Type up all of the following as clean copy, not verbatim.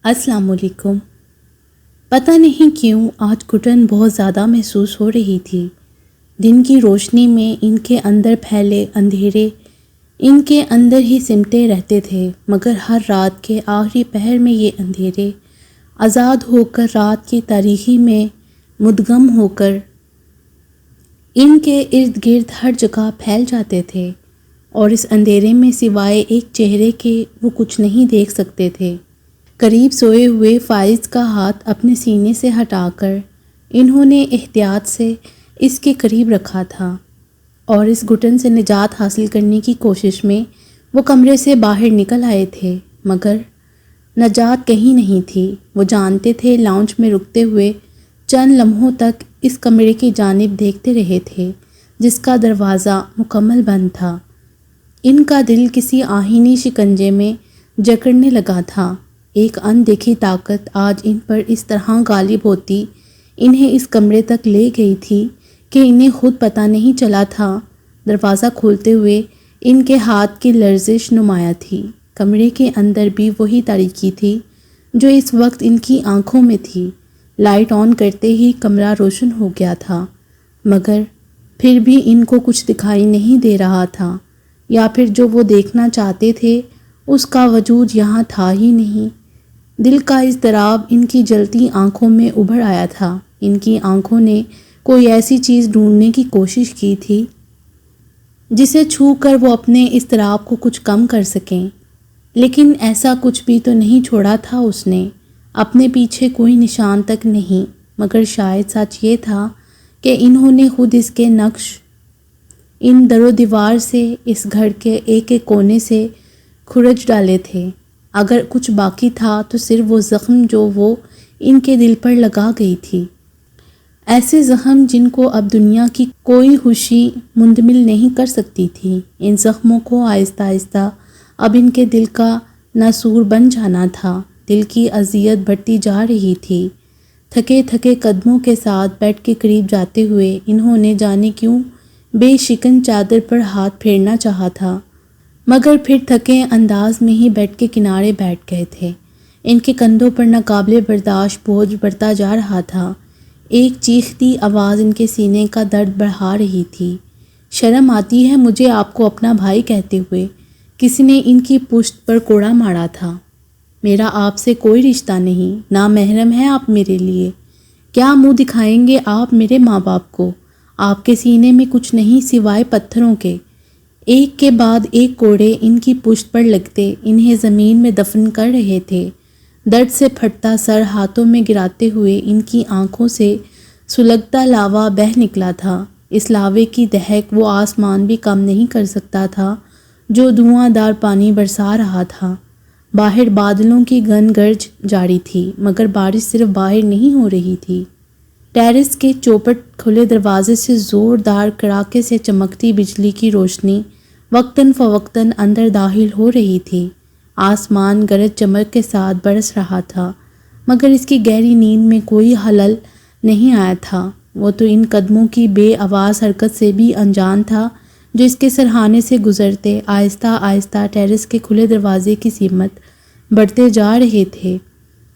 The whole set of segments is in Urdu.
السلام علیکم۔ پتہ نہیں کیوں آج گھٹن بہت زیادہ محسوس ہو رہی تھی۔ دن کی روشنی میں ان کے اندر پھیلے اندھیرے ان کے اندر ہی سمٹے رہتے تھے، مگر ہر رات کے آخری پہر میں یہ اندھیرے آزاد ہو کر رات کی تاریکی میں مدغم ہو کر ان کے ارد گرد ہر جگہ پھیل جاتے تھے، اور اس اندھیرے میں سوائے ایک چہرے کے وہ کچھ نہیں دیکھ سکتے تھے۔ قریب سوئے ہوئے فائز کا ہاتھ اپنے سینے سے ہٹا کر انہوں نے احتیاط سے اس کے قریب رکھا تھا، اور اس گھٹن سے نجات حاصل کرنے کی کوشش میں وہ کمرے سے باہر نکل آئے تھے، مگر نجات کہیں نہیں تھی۔ وہ جانتے تھے لاؤنج میں رکتے ہوئے چند لمحوں تک اس کمرے کی جانب دیکھتے رہے تھے جس کا دروازہ مکمل بند تھا۔ ان کا دل کسی آہنی شکنجے میں جکڑنے لگا تھا۔ ایک اندیکھی طاقت آج ان پر اس طرح غالب ہوتی انہیں اس کمرے تک لے گئی تھی کہ انہیں خود پتہ نہیں چلا تھا۔ دروازہ کھولتے ہوئے ان کے ہاتھ کی لرزش نمایاں تھی۔ کمرے کے اندر بھی وہی تاریکی تھی جو اس وقت ان کی آنکھوں میں تھی۔ لائٹ آن کرتے ہی کمرہ روشن ہو گیا تھا، مگر پھر بھی ان کو کچھ دکھائی نہیں دے رہا تھا، یا پھر جو وہ دیکھنا چاہتے تھے اس کا وجود یہاں تھا ہی نہیں۔ دل کا اضطراب ان کی جلتی آنکھوں میں ابھر آیا تھا۔ ان کی آنکھوں نے کوئی ایسی چیز ڈھونڈنے کی کوشش کی تھی جسے چھو کر وہ اپنے اضطراب کو کچھ کم کر سکیں، لیکن ایسا کچھ بھی تو نہیں چھوڑا تھا اس نے، اپنے پیچھے کوئی نشان تک نہیں۔ مگر شاید سچ یہ تھا کہ انہوں نے خود اس کے نقش ان در و دیوار سے، اس گھر کے ایک ایک کونے سے کھرچ ڈالے تھے۔ اگر کچھ باقی تھا تو صرف وہ زخم جو وہ ان کے دل پر لگا گئی تھی، ایسے زخم جن کو اب دنیا کی کوئی خوشی منتقل نہیں کر سکتی تھی۔ ان زخموں کو آہستہ آہستہ اب ان کے دل کا ناسور بن جانا تھا۔ دل کی اذیت بڑھتی جا رہی تھی۔ تھکے تھکے قدموں کے ساتھ بیڈ کے قریب جاتے ہوئے انہوں نے جانے کیوں بے شکن چادر پر ہاتھ پھیرنا چاہا تھا، مگر پھر تھکے انداز میں ہی بیڈ کے کنارے بیٹھ گئے تھے۔ ان کے کندھوں پر ناقابل برداشت بوجھ بڑھتا جا رہا تھا۔ ایک چیختی آواز ان کے سینے کا درد بڑھا رہی تھی۔ شرم آتی ہے مجھے آپ کو اپنا بھائی کہتے ہوئے، کسی نے ان کی پشت پر کوڑا مارا تھا۔ میرا آپ سے کوئی رشتہ نہیں، نامحرم ہیں آپ میرے لیے۔ کیا منہ دکھائیں گے آپ میرے ماں باپ کو؟ آپ کے سینے میں کچھ نہیں سوائے پتھروں کے۔ ایک کے بعد ایک کوڑے ان کی پشت پر لگتے انہیں زمین میں دفن کر رہے تھے۔ درد سے پھٹتا سر ہاتھوں میں گراتے ہوئے ان کی آنکھوں سے سلگتا لاوا بہہ نکلا تھا۔ اس لاوے کی دہک وہ آسمان بھی کم نہیں کر سکتا تھا جو دھواں دار پانی برسا رہا تھا۔ باہر بادلوں کی گن گرج جاری تھی، مگر بارش صرف باہر نہیں ہو رہی تھی۔ ٹیرس کے چوپٹ کھلے دروازے سے زوردار کڑاکے سے چمکتی بجلی کی روشنی وقتاً فوقتاً اندر داخل ہو رہی تھی۔ آسمان گرج چمک کے ساتھ برس رہا تھا، مگر اس کی گہری نیند میں کوئی خلل نہیں آیا تھا۔ وہ تو ان قدموں کی بے آواز حرکت سے بھی انجان تھا جو اس کے سرہانے سے گزرتے آہستہ آہستہ ٹیرس کے کھلے دروازے کی سمت بڑھتے جا رہے تھے۔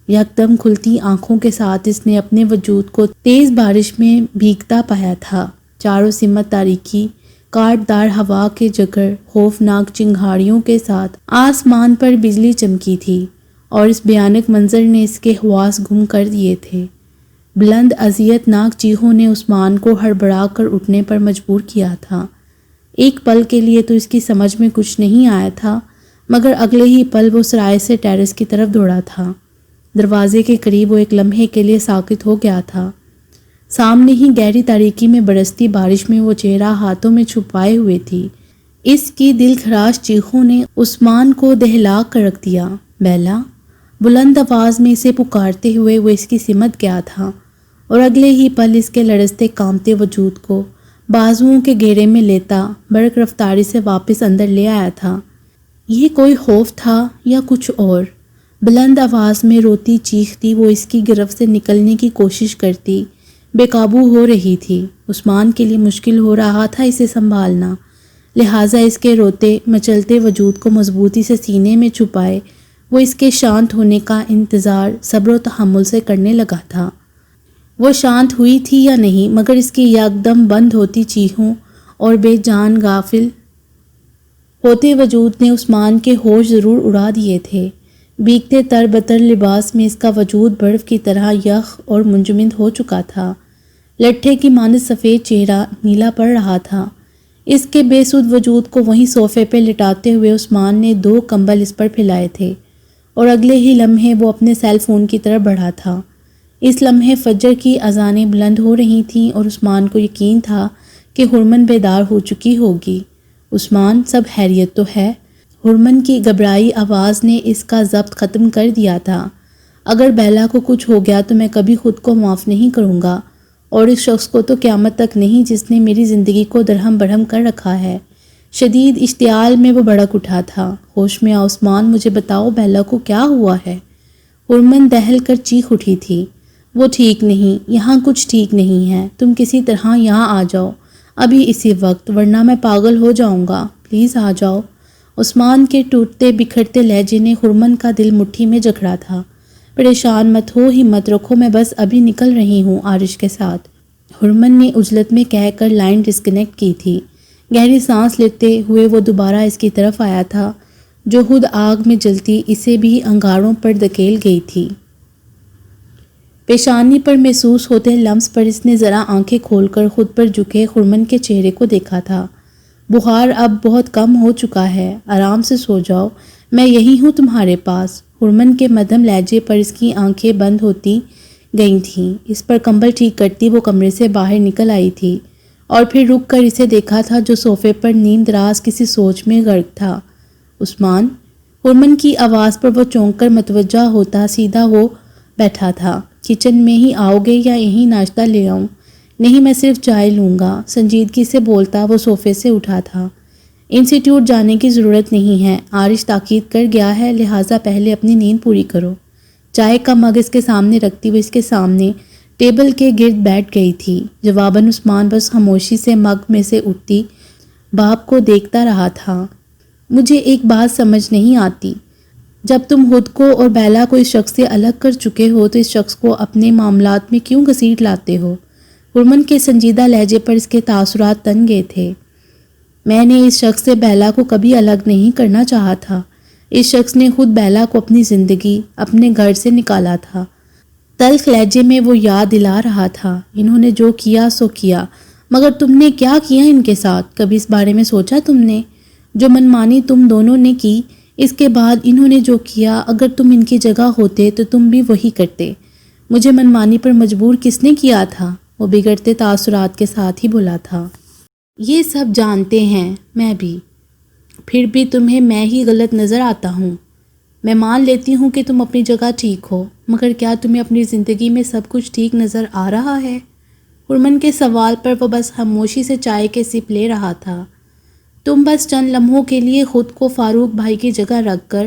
یکدم کھلتی آنکھوں کے ساتھ اس نے اپنے وجود کو تیز بارش میں بھیگتا پایا تھا۔ چاروں سمت تاریکی، کاٹ دار ہوا کے جگر، خوفناک چنگاریوں کے ساتھ آسمان پر بجلی چمکی تھی، اور اس بھیانک منظر نے اس کے حواس گم کر دیے تھے۔ بلند اذیت ناک چیخوں نے عثمان کو ہڑبڑا کر اٹھنے پر مجبور کیا تھا۔ ایک پل کے لیے تو اس کی سمجھ میں کچھ نہیں آیا تھا، مگر اگلے ہی پل وہ سرائے سے ٹیرس کی طرف دوڑا تھا۔ دروازے کے قریب وہ ایک لمحے کے لیے ساکت ہو گیا تھا۔ سامنے ہی گہری تاریکی میں برستی بارش میں وہ چہرہ ہاتھوں میں چھپائے ہوئے تھی۔ اس کی دل خراش چیخوں نے عثمان کو دہلا کر رکھ دیا۔ بیلا، بلند آواز میں اسے پکارتے ہوئے وہ اس کی سمت گیا تھا، اور اگلے ہی پل اس کے لرزتے کانپتے وجود کو بازوؤں کے گھیرے میں لیتا برق رفتاری سے واپس اندر لے آیا تھا۔ یہ کوئی خوف تھا یا کچھ اور؟ بلند آواز میں روتی چیختی وہ اس کی گرفت سے نکلنے کی کوشش کرتی بے قابو ہو رہی تھی۔ عثمان کے لیے مشکل ہو رہا تھا اسے سنبھالنا، لہٰذا اس کے روتے مچلتے وجود کو مضبوطی سے سینے میں چھپائے وہ اس کے شانت ہونے کا انتظار صبر و تحمل سے کرنے لگا تھا۔ وہ شانت ہوئی تھی یا نہیں، مگر اس کی یکدم بند ہوتی چیخوں اور بے جان غافل ہوتے وجود نے عثمان کے ہوش ضرور اڑا دیے تھے۔ بھیگتے تر بتر لباس میں اس کا وجود برف کی طرح یخ اور منجمد ہو چکا تھا۔ لٹھے کی مانند سفید چہرہ نیلا پڑ رہا تھا۔ اس کے بے سود وجود کو وہیں صوفے پہ لٹاتے ہوئے عثمان نے 2 کمبل اس پر پھیلائے تھے اور اگلے ہی لمحے وہ اپنے سیل فون کی طرف بڑھا تھا۔ اس لمحے فجر کی اذانیں بلند ہو رہی تھیں اور عثمان کو یقین تھا کہ ہرمن بیدار ہو چکی ہوگی۔ عثمان، سب خیریت تو ہے؟ ہرمن کی گھبرائی آواز نے اس کا ضبط ختم کر دیا تھا۔ اگر بیلا کو کچھ ہو گیا تو میں کبھی خود کو معاف نہیں کروں گا، اور اس شخص کو تو قیامت تک نہیں جس نے میری زندگی کو درہم برہم کر رکھا ہے۔ شدید اشتعال میں وہ بھڑک اٹھا تھا۔ ہوش میں آ عثمان، مجھے بتاؤ بیلا کو کیا ہوا ہے؟ ہرمن دہل کر چیخ اٹھی تھی۔ وہ ٹھیک نہیں، یہاں کچھ ٹھیک نہیں ہے، تم کسی طرح یہاں آ جاؤ ابھی اسی وقت، ورنہ میں پاگل ہو جاؤں گا، پلیز آ جاؤ۔ عثمان کے ٹوٹتے بکھرتے لہجے نے ہرمن کا دل مٹھی میں جکڑا تھا۔ پریشان مت ہو، ہمت رکھو، میں بس ابھی نکل رہی ہوں عارش کے ساتھ، ہرمن نے عجلت میں کہہ کر لائن ڈسکنیکٹ کی تھی۔ گہری سانس لیتے ہوئے وہ دوبارہ اس کی طرف آیا تھا جو خود آگ میں جلتی اسے بھی انگاروں پر دھکیل گئی تھی۔ پیشانی پر محسوس ہوتے لمس پر اس نے ذرا آنکھیں کھول کر خود پر جھکے ہرمن کے چہرے کو دیکھا تھا۔ بخار اب بہت کم ہو چکا ہے، آرام سے سو جاؤ، میں یہی ہوں تمہارے پاس۔ ہرمن کے مدھم لہجے پر اس کی آنکھیں بند ہوتی گئی تھیں۔ اس پر کمبل ٹھیک کرتی وہ کمرے سے باہر نکل آئی تھی اور پھر رک کر اسے دیکھا تھا جو صوفے پر نیم دراز کسی سوچ میں غرق تھا۔ عثمان، ہرمن کی آواز پر وہ چونک کر متوجہ ہوتا سیدھا ہو بیٹھا تھا۔ کچن میں ہی آؤ گے یا یہیں ناشتہ لے آؤں؟ نہیں، میں صرف چائے لوں گا، سنجیدگی سے بولتا وہ صوفے سے اٹھا تھا۔ انسٹیٹیوٹ جانے کی ضرورت نہیں ہے، عارش تاکید کر گیا ہے، لہٰذا پہلے اپنی نیند پوری کرو۔ چائے کا مگ اس کے سامنے رکھتی ہوئے اس کے سامنے ٹیبل کے گرد بیٹھ گئی تھی۔ جواباً عثمان بس خاموشی سے مگ میں سے اٹھتی بھاپ کو دیکھتا رہا تھا۔ مجھے ایک بات سمجھ نہیں آتی، جب تم خود کو اور بیلا کو اس شخص سے الگ کر چکے ہو تو اس شخص کو اپنے معاملات میں کیوں گھسیٹ لاتے ہو؟ ہرمن کے سنجیدہ لہجے پر اس کے تاثرات تن گئے تھے۔ میں نے اس شخص سے بیلا کو کبھی الگ نہیں کرنا چاہا تھا۔ اس شخص نے خود بیلا کو اپنی زندگی، اپنے گھر سے نکالا تھا۔ تلخ لہجے میں وہ یاد دلا رہا تھا، انہوں نے جو کیا سو کیا، مگر تم نے کیا کیا ان کے ساتھ؟ کبھی اس بارے میں سوچا تم نے؟ جو منمانی تم دونوں نے کی، اس کے بعد انہوں نے جو کیا، اگر تم ان کی جگہ ہوتے تو تم بھی وہی کرتے۔ مجھے منمانی پر مجبور کس نے کیا تھا؟ وہ بگڑتے تاثرات کے ساتھ ہی بولا تھا۔ یہ سب جانتے ہیں، میں بھی، پھر بھی تمہیں میں ہی غلط نظر آتا ہوں۔ میں مان لیتی ہوں کہ تم اپنی جگہ ٹھیک ہو، مگر کیا تمہیں اپنی زندگی میں سب کچھ ٹھیک نظر آ رہا ہے؟ ہرمن کے سوال پر وہ بس خاموشی سے چائے کے سپ لے رہا تھا۔ تم بس چند لمحوں کے لیے خود کو فاروق بھائی کی جگہ رکھ کر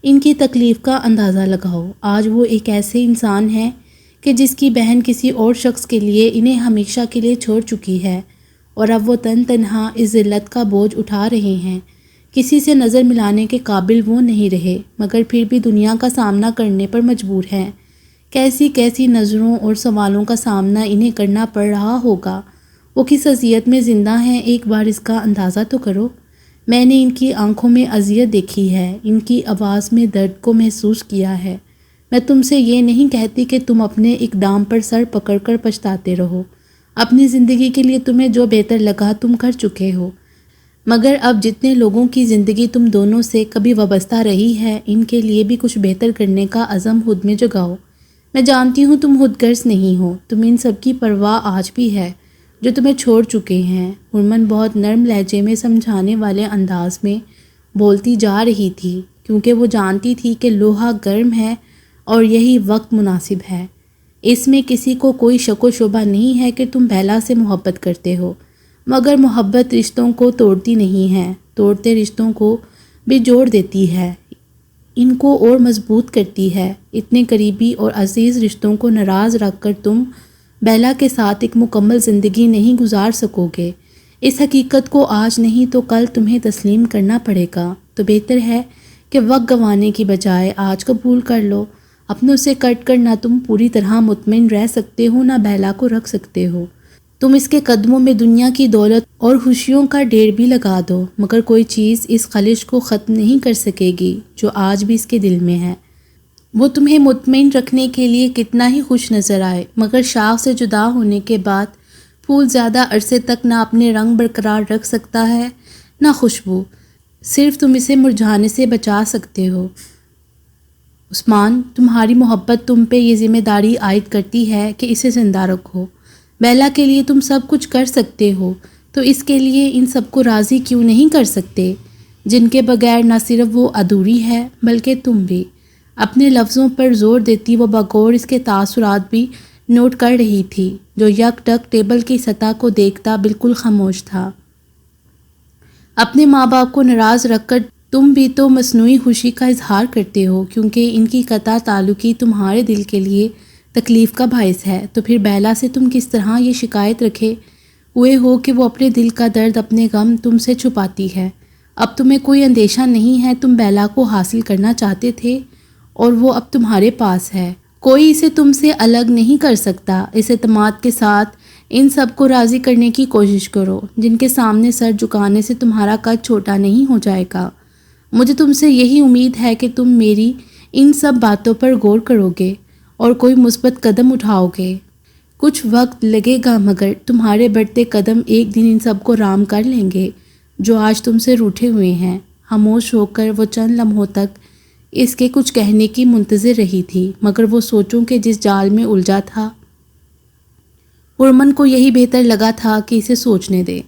ان کی تکلیف کا اندازہ لگاؤ۔ آج وہ ایک ایسے انسان ہیں کہ جس کی بہن کسی اور شخص کے لیے انہیں ہمیشہ کے لیے چھوڑ چکی ہے، اور اب وہ تنہا اس ذلت کا بوجھ اٹھا رہے ہیں۔ کسی سے نظر ملانے کے قابل وہ نہیں رہے، مگر پھر بھی دنیا کا سامنا کرنے پر مجبور ہیں۔ کیسی کیسی نظروں اور سوالوں کا سامنا انہیں کرنا پڑ رہا ہوگا۔ وہ کس اذیت میں زندہ ہیں، ایک بار اس کا اندازہ تو کرو۔ میں نے ان کی آنکھوں میں اذیت دیکھی ہے، ان کی آواز میں درد کو محسوس کیا ہے۔ میں تم سے یہ نہیں کہتی کہ تم اپنے اقدام پر سر پکڑ کر پچھتاتے رہو۔ اپنی زندگی کے لیے تمہیں جو بہتر لگا تم کر چکے ہو، مگر اب جتنے لوگوں کی زندگی تم دونوں سے کبھی وابستہ رہی ہے، ان کے لیے بھی کچھ بہتر کرنے کا عزم خود میں جگاؤ۔ میں جانتی ہوں تم خود غرض نہیں ہو، تم ان سب کی پرواہ آج بھی ہے جو تمہیں چھوڑ چکے ہیں۔ ہرمن بہت نرم لہجے میں سمجھانے والے انداز میں بولتی جا رہی تھی، کیونکہ وہ جانتی تھی کہ لوہا گرم ہے اور یہی وقت مناسب ہے۔ اس میں کسی کو کوئی شک و شبہ نہیں ہے کہ تم بیلا سے محبت کرتے ہو، مگر محبت رشتوں کو توڑتی نہیں ہے، توڑتے رشتوں کو بھی جوڑ دیتی ہے، ان کو اور مضبوط کرتی ہے۔ اتنے قریبی اور عزیز رشتوں کو ناراض رکھ کر تم بیلا کے ساتھ ایک مکمل زندگی نہیں گزار سکو گے۔ اس حقیقت کو آج نہیں تو کل تمہیں تسلیم کرنا پڑے گا۔ تو بہتر ہے کہ وقت گنوانے کی بجائے آج قبول کر لو۔ اپنوں سے کٹ کر نہ تم پوری طرح مطمئن رہ سکتے ہو، نہ بیلا کو رکھ سکتے ہو۔ تم اس کے قدموں میں دنیا کی دولت اور خوشیوں کا ڈھیر بھی لگا دو، مگر کوئی چیز اس خلش کو ختم نہیں کر سکے گی جو آج بھی اس کے دل میں ہے۔ وہ تمہیں مطمئن رکھنے کے لیے کتنا ہی خوش نظر آئے، مگر شاخ سے جدا ہونے کے بعد پھول زیادہ عرصے تک نہ اپنے رنگ برقرار رکھ سکتا ہے نہ خوشبو، صرف تم اسے مرجھانے سے بچا سکتے ہو۔ عثمان، تمہاری محبت تم پہ یہ ذمہ داری عائد کرتی ہے کہ اسے زندہ رکھو۔ بیلا کے لیے تم سب کچھ کر سکتے ہو، تو اس کے لیے ان سب کو راضی کیوں نہیں کر سکتے، جن کے بغیر نہ صرف وہ ادھوری ہے بلکہ تم بھی۔ اپنے لفظوں پر زور دیتی وہ بغور اس کے تاثرات بھی نوٹ کر رہی تھی، جو یک ٹک ٹیبل کی سطح کو دیکھتا بالکل خاموش تھا۔ اپنے ماں باپ کو ناراض رکھ کر تم بھی تو مصنوعی خوشی کا اظہار کرتے ہو، کیونکہ ان کی قطع تعلقی تمہارے دل کے لیے تکلیف کا باعث ہے، تو پھر بیلا سے تم کس طرح یہ شکایت رکھے ہوئے ہو کہ وہ اپنے دل کا درد، اپنے غم تم سے چھپاتی ہے۔ اب تمہیں کوئی اندیشہ نہیں ہے، تم بیلا کو حاصل کرنا چاہتے تھے اور وہ اب تمہارے پاس ہے، کوئی اسے تم سے الگ نہیں کر سکتا۔ اس اعتماد کے ساتھ ان سب کو راضی کرنے کی کوشش کرو، جن کے سامنے سر جھکانے سے تمہارا قد چھوٹا نہیں ہو جائے گا۔ مجھے تم سے یہی امید ہے کہ تم میری ان سب باتوں پر غور کرو گے اور کوئی مثبت قدم اٹھاؤ گے۔ کچھ وقت لگے گا، مگر تمہارے بڑھتے قدم ایک دن ان سب کو رام کر لیں گے جو آج تم سے روٹھے ہوئے ہیں۔ خاموش ہو کر وہ چند لمحوں تک اس کے کچھ کہنے کی منتظر رہی تھی، مگر وہ سوچوں کے جس جال میں الجھا تھا، ہرمن کو یہی بہتر لگا تھا کہ اسے سوچنے دے۔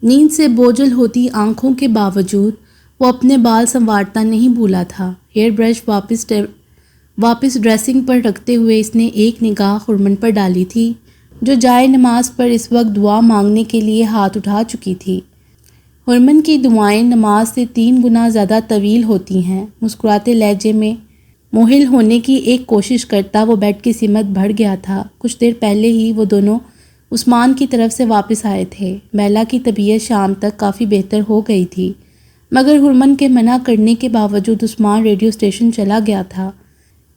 نیند سے بوجھل ہوتی آنکھوں کے باوجود وہ اپنے بال سنوارتا نہیں بھولا تھا۔ ہیئر برش واپس ڈریسنگ پر رکھتے ہوئے اس نے ایک نگاہ ہرمن پر ڈالی تھی، جو جائے نماز پر اس وقت دعا مانگنے کے لیے ہاتھ اٹھا چکی تھی۔ ہرمن کی دعائیں نماز سے 3 گنا زیادہ طویل ہوتی ہیں۔ مسکراتے لہجے میں موہل ہونے کی ایک کوشش کرتا وہ بیڈ کی سمت بڑھ گیا تھا۔ کچھ دیر پہلے ہی وہ دونوں عثمان کی طرف سے واپس آئے تھے۔ بیلا کی طبیعت شام تک کافی بہتر ہو گئی تھی، مگر ہرمن کے منع کرنے کے باوجود عثمان ریڈیو اسٹیشن چلا گیا تھا،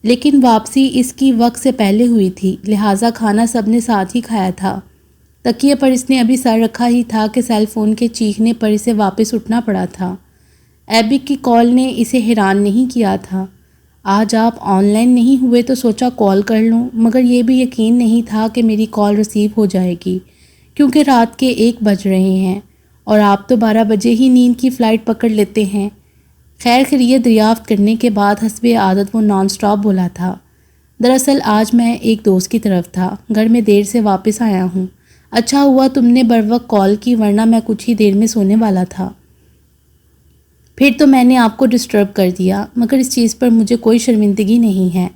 لیکن واپسی اس کی وقت سے پہلے ہوئی تھی، لہٰذا کھانا سب نے ساتھ ہی کھایا تھا۔ تکیے پر اس نے ابھی سر رکھا ہی تھا کہ سیل فون کے چیخنے پر اسے واپس اٹھنا پڑا تھا۔ ایبک کی کال نے اسے حیران نہیں کیا تھا۔ آج آپ آن لائن نہیں ہوئے تو سوچا کال کر لوں، مگر یہ بھی یقین نہیں تھا کہ میری کال ریسیو ہو جائے گی، کیونکہ رات کے 1 بج رہے ہیں اور آپ تو 12 بجے ہی نیند کی فلائٹ پکڑ لیتے ہیں۔ خیر خیریت دریافت کرنے کے بعد حسب عادت وہ نان سٹاپ بولا تھا، دراصل آج میں ایک دوست کی طرف تھا، گھر میں دیر سے واپس آیا ہوں۔ اچھا ہوا تم نے بروقت کال کی، ورنہ میں کچھ ہی دیر میں سونے والا تھا۔ پھر تو میں نے آپ کو ڈسٹرب کر دیا، مگر اس چیز پر مجھے کوئی شرمندگی نہیں ہے۔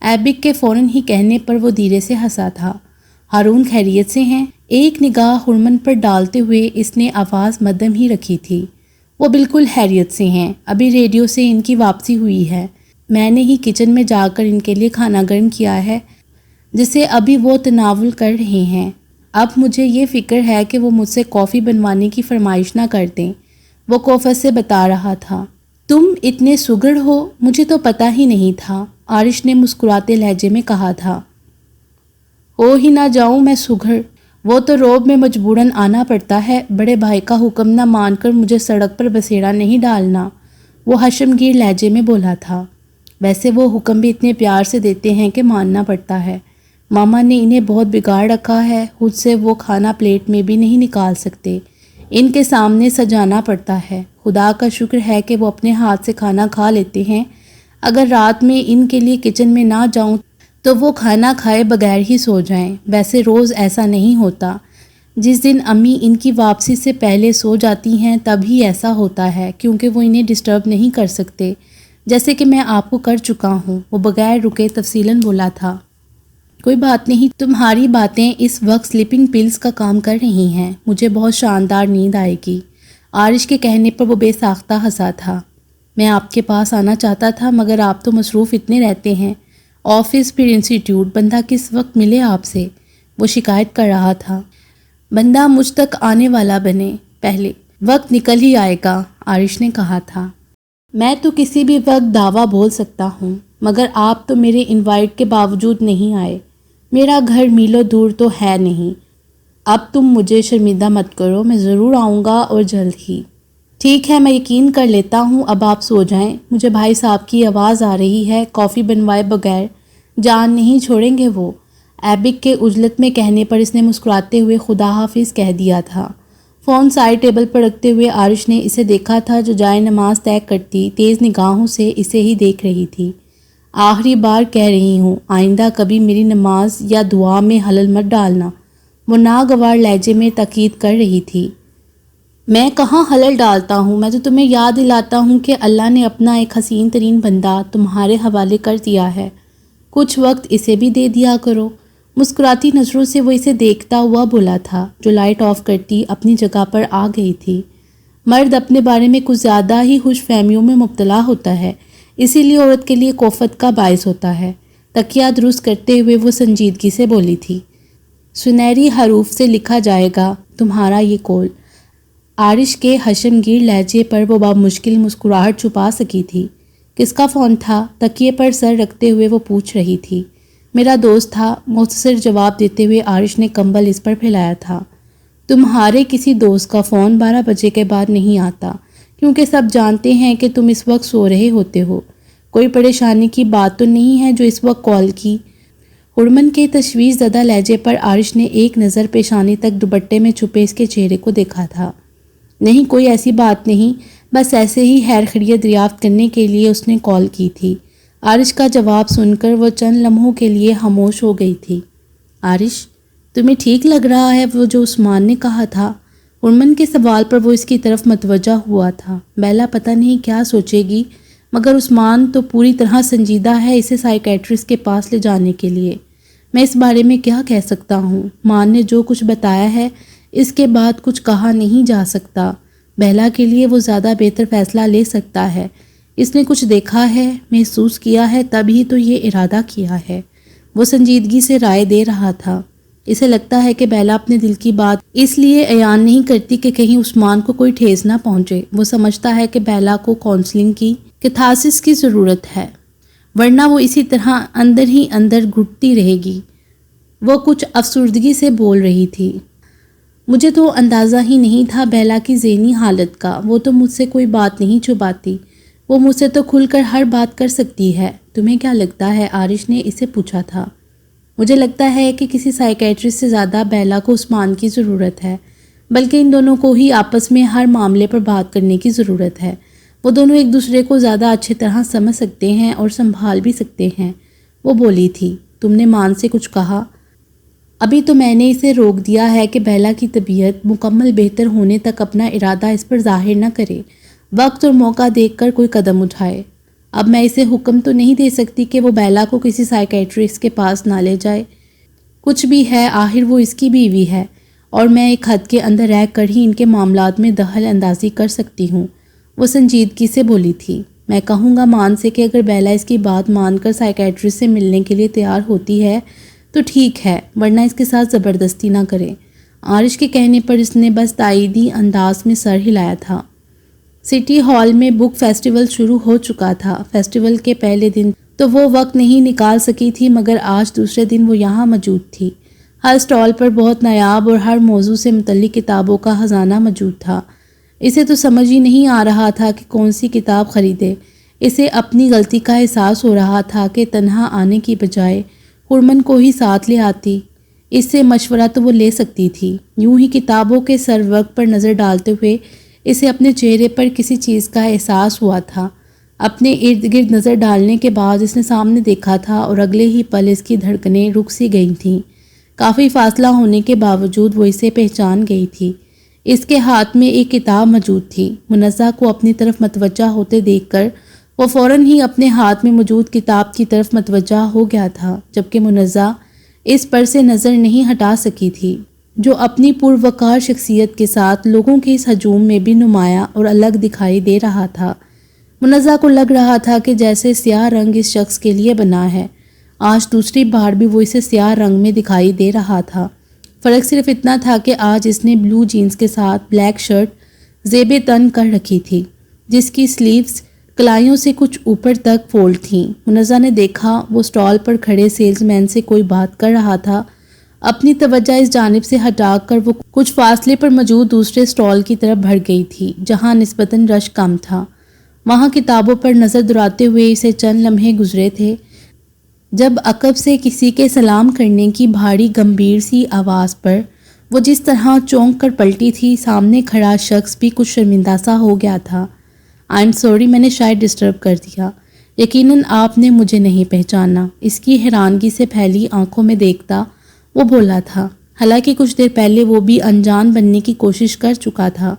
ایبک کے فوراً ہی کہنے پر وہ دھیرے سے ہنسا تھا۔ ہارون خیریت سے ہیں؟ ایک نگاہ ہرمن پر ڈالتے ہوئے اس نے آواز مدھم ہی رکھی تھی۔ وہ بالکل خیریت سے ہیں، ابھی ریڈیو سے ان کی واپسی ہوئی ہے۔ میں نے ہی کچن میں جا کر ان کے لیے کھانا گرم کیا ہے، جسے ابھی وہ تناول کر رہے ہیں۔ اب مجھے یہ فکر ہے کہ وہ مجھ سے کافی بنوانے کی فرمائش نہ کر دیں، وہ کوفت سے بتا رہا تھا۔ تم اتنے سگڑ ہو، مجھے تو پتہ ہی نہیں تھا، عارش نے مسکراتے لہجے میں کہا تھا۔ ہو ہی نہ جاؤں میں سگڑ، وہ تو روب میں مجبوراً آنا پڑتا ہے، بڑے بھائی کا حکم نہ مان کر مجھے سڑک پر بسیڑا نہیں ڈالنا، وہ حشم گیر لہجے میں بولا تھا۔ ویسے وہ حکم بھی اتنے پیار سے دیتے ہیں کہ ماننا پڑتا ہے، ماما نے انہیں بہت بگاڑ رکھا ہے، خود سے وہ کھانا پلیٹ میں بھی نہیں نکال سکتے، ان کے سامنے سجانا پڑتا ہے۔ خدا کا شکر ہے کہ وہ اپنے ہاتھ سے کھانا کھا لیتے ہیں، اگر رات میں ان کے لیے کچن میں نہ جاؤں تو وہ کھانا کھائے بغیر ہی سو جائیں۔ ویسے روز ایسا نہیں ہوتا، جس دن امی ان کی واپسی سے پہلے سو جاتی ہیں تب ہی ایسا ہوتا ہے، کیونکہ وہ انہیں ڈسٹرب نہیں کر سکتے، جیسے کہ میں آپ کو کر چکا ہوں، وہ بغیر رکے تفصیلاً بولا تھا۔ کوئی بات نہیں، تمہاری باتیں اس وقت سلیپنگ پلز کا کام کر رہی ہیں، مجھے بہت شاندار نیند آئے گی۔ عارش کے کہنے پر وہ بے ساختہ ہنسا تھا۔ میں آپ کے پاس آنا چاہتا تھا، مگر آپ تو مصروف اتنے رہتے ہیں، آفس پھر انسٹیٹیوٹ، بندہ کس وقت ملے آپ سے، وہ شکایت کر رہا تھا۔ بندہ مجھ تک آنے والا بنے، پہلے وقت نکل ہی آئے گا، عارش نے کہا تھا۔ میں تو کسی بھی وقت دعویٰ بول سکتا ہوں، مگر آپ تو میرے انوائٹ کے باوجود نہیں آئے۔ میرا گھر میلوں دور تو ہے نہیں۔ اب تم مجھے شرمندہ مت کرو، میں ضرور آؤں گا اور جلد ہی۔ ٹھیک ہے، میں یقین کر لیتا ہوں، اب آپ سو جائیں، مجھے بھائی صاحب کی آواز آ رہی ہے، کافی بنوائے بغیر جان نہیں چھوڑیں گے وہ۔ ایبک کے عجلت میں کہنے پر اس نے مسکراتے ہوئے خدا حافظ کہہ دیا تھا۔ فون سائڈ ٹیبل پر رکھتے ہوئے عارش نے اسے دیکھا تھا جو جائے نماز طے کرتی تیز نگاہوں سے اسے ہی دیکھ رہی تھی۔ آخری بار کہہ رہی ہوں، آئندہ کبھی میری نماز یا دعا میں حلل مت ڈالنا، وہ ناگوار لہجے میں تاکید کر رہی تھی۔ میں کہاں حلل ڈالتا ہوں، میں تو تمہیں یاد دلاتا ہوں کہ اللہ نے اپنا ایک حسین ترین بندہ تمہارے حوالے کر دیا ہے، کچھ وقت اسے بھی دے دیا کرو۔ مسکراتی نظروں سے وہ اسے دیکھتا ہوا بولا تھا، جو لائٹ آف کرتی اپنی جگہ پر آ گئی تھی۔ مرد اپنے بارے میں کچھ زیادہ ہی خوش فہمیوں میں مبتلا ہوتا ہے، اسی لیے عورت کے لیے کوفت کا باعث ہوتا ہے۔ تکیہ درست کرتے ہوئے وہ سنجیدگی سے بولی تھی، سنہری حروف سے لکھا جائے گا تمہارا یہ کال۔ عارش کے حشم گیر لہجے پر وہ بامشکل مسکراہٹ چھپا سکی تھی۔ کس کا فون تھا؟ تکیے پر سر رکھتے ہوئے وہ پوچھ رہی تھی۔ میرا دوست تھا، مختصر جواب دیتے ہوئے عارش نے کمبل اس پر پھیلایا تھا۔ تمہارے کسی دوست کا فون 12 بجے کے بعد نہیں آتا، کیونکہ سب جانتے ہیں کہ تم اس وقت سو رہے ہوتے ہو۔ کوئی پریشانی کی بات تو نہیں ہے جو اس وقت کال کی؟ ہرمن کے تشویش زدہ لہجے پر عارش نے ایک نظر پیشانی تک دوپٹے میں چھپے اس کے چہرے کو دیکھا تھا۔ نہیں، کوئی ایسی بات نہیں، بس ایسے ہی خیر خیریت دریافت کرنے کے لیے اس نے کال کی تھی۔ عارش کا جواب سن کر وہ چند لمحوں کے لیے خاموش ہو گئی تھی۔ عارش، تمہیں ٹھیک لگ رہا ہے وہ جو عثمان نے کہا تھا؟ ہرمن کے سوال پر وہ اس کی طرف متوجہ ہوا تھا۔ بیلا پتہ نہیں کیا سوچے گی، مگر عثمان تو پوری طرح سنجیدہ ہے اسے سائیکیٹرسٹ کے پاس لے جانے کے لیے۔ میں اس بارے میں کیا کہہ سکتا ہوں؟ مان نے جو کچھ بتایا ہے اس کے بعد کچھ کہا نہیں جا سکتا۔ بیلا کے لیے وہ زیادہ بہتر فیصلہ لے سکتا ہے۔ اس نے کچھ دیکھا ہے، محسوس کیا ہے، تب ہی تو یہ ارادہ کیا ہے۔ وہ سنجیدگی سے رائے دے رہا تھا۔ اسے لگتا ہے کہ بیلا اپنے دل کی بات اس لیے عیان نہیں کرتی کہ کہیں عثمان کو کوئی ٹھیس نہ پہنچے۔ وہ سمجھتا ہے کہ بیلا کو کونسلنگ کی کیتھارسس کی ضرورت ہے، ورنہ وہ اسی طرح اندر ہی اندر گھٹتی رہے گی۔ وہ کچھ افسردگی سے بول رہی تھی، مجھے تو اندازہ ہی نہیں تھا بیلا کی ذہنی حالت کا۔ وہ تو مجھ سے کوئی بات نہیں چھپاتی، وہ مجھ سے تو کھل کر ہر بات کر سکتی ہے۔ تمہیں کیا لگتا ہے؟ عارش نے اسے پوچھا تھا۔ مجھے لگتا ہے کہ کسی سائیکیٹرسٹ سے زیادہ بیلا کو عثمان کی ضرورت ہے، بلکہ ان دونوں کو ہی آپس میں ہر معاملے پر بات کرنے کی ضرورت ہے۔ وہ دونوں ایک دوسرے کو زیادہ اچھی طرح سمجھ سکتے ہیں اور سنبھال بھی سکتے ہیں۔ وہ بولی تھی، تم نے مان سے کچھ کہا؟ ابھی تو میں نے اسے روک دیا ہے کہ بیلا کی طبیعت مکمل بہتر ہونے تک اپنا ارادہ اس پر ظاہر نہ کرے، وقت اور موقع دیکھ کر کوئی قدم اٹھائے۔ اب میں اسے حکم تو نہیں دے سکتی کہ وہ بیلا کو کسی سائیکیٹرسٹ کے پاس نہ لے جائے۔ کچھ بھی ہے، آخر وہ اس کی بیوی ہے، اور میں ایک حد کے اندر رہ کر ہی ان کے معاملات میں دخل اندازی کر سکتی ہوں۔ وہ سنجیدگی سے بولی تھی، میں کہوں گا مان سے کہ اگر بیلا اس کی بات مان کر سائیکیٹرسٹ سے ملنے کے لیے تیار ہوتی ہے تو ٹھیک ہے، ورنہ اس کے ساتھ زبردستی نہ کریں۔ عارش کے کہنے پر اس نے بس تائیدی انداز میں سر ہلایا تھا۔ سٹی ہال میں بک فیسٹیول شروع ہو چکا تھا۔ فیسٹیول کے پہلے دن تو وہ وقت نہیں نکال سکی تھی، مگر آج دوسرے دن وہ یہاں موجود تھی۔ ہر سٹال پر بہت نایاب اور ہر موضوع سے متعلق کتابوں کا خزانہ موجود تھا۔ اسے تو سمجھ ہی نہیں آ رہا تھا کہ کون سی کتاب خریدے۔ اسے اپنی غلطی کا احساس ہو رہا تھا کہ تنہا آنے کی بجائے ہرمن کو ہی ساتھ لے آتی، اس سے مشورہ تو وہ لے سکتی تھی۔ یوں ہی کتابوں کے سرورق پر نظر ڈالتے ہوئے اسے اپنے چہرے پر کسی چیز کا احساس ہوا تھا۔ اپنے ارد گرد نظر ڈالنے کے بعد اس نے سامنے دیکھا تھا اور اگلے ہی پل اس کی دھڑکنیں رک سی گئی تھیں۔ کافی فاصلہ ہونے کے باوجود وہ اسے پہچان گئی تھی۔ اس کے ہاتھ میں ایک کتاب موجود تھی۔ منزہ کو اپنی طرف متوجہ ہوتے دیکھ کر وہ فوراً ہی اپنے ہاتھ میں موجود کتاب کی طرف متوجہ ہو گیا تھا، جبکہ منزہ اس پر سے نظر نہیں ہٹا سکی تھی، جو اپنی پروقار شخصیت کے ساتھ لوگوں کے اس ہجوم میں بھی نمایاں اور الگ دکھائی دے رہا تھا۔ منزہ کو لگ رہا تھا کہ جیسے سیاہ رنگ اس شخص کے لیے بنا ہے۔ آج دوسری بار بھی وہ اسے سیاہ رنگ میں دکھائی دے رہا تھا۔ فرق صرف اتنا تھا کہ آج اس نے بلو جینز کے ساتھ بلیک شرٹ زیب تن کر رکھی تھی، جس کی سلیوز کلائیوں سے کچھ اوپر تک فولڈ تھیں۔ منزہ نے دیکھا وہ اسٹال پر کھڑے سیلز مین سے کوئی بات کر رہا تھا۔ اپنی توجہ اس جانب سے ہٹا کر وہ کچھ فاصلے پر موجود دوسرے اسٹال کی طرف بڑھ گئی تھی جہاں نسبتاً رش کم تھا۔ وہاں کتابوں پر نظر دوڑاتے ہوئے اسے چند لمحے گزرے تھے جب عقب سے کسی کے سلام کرنے کی بھاری گمبھیر سی آواز پر وہ جس طرح چونک کر پلٹی تھی، سامنے کھڑا شخص بھی کچھ شرمندہ سا ہو گیا تھا۔ آئی ایم سوری، میں نے شاید ڈسٹرب کر دیا۔ یقیناً آپ نے مجھے نہیں پہچانا، اس کی حیرانگی سے پھیلی آنکھوں میں دیکھتا وہ بولا تھا، حالانکہ کچھ دیر پہلے وہ بھی انجان بننے کی کوشش کر چکا تھا،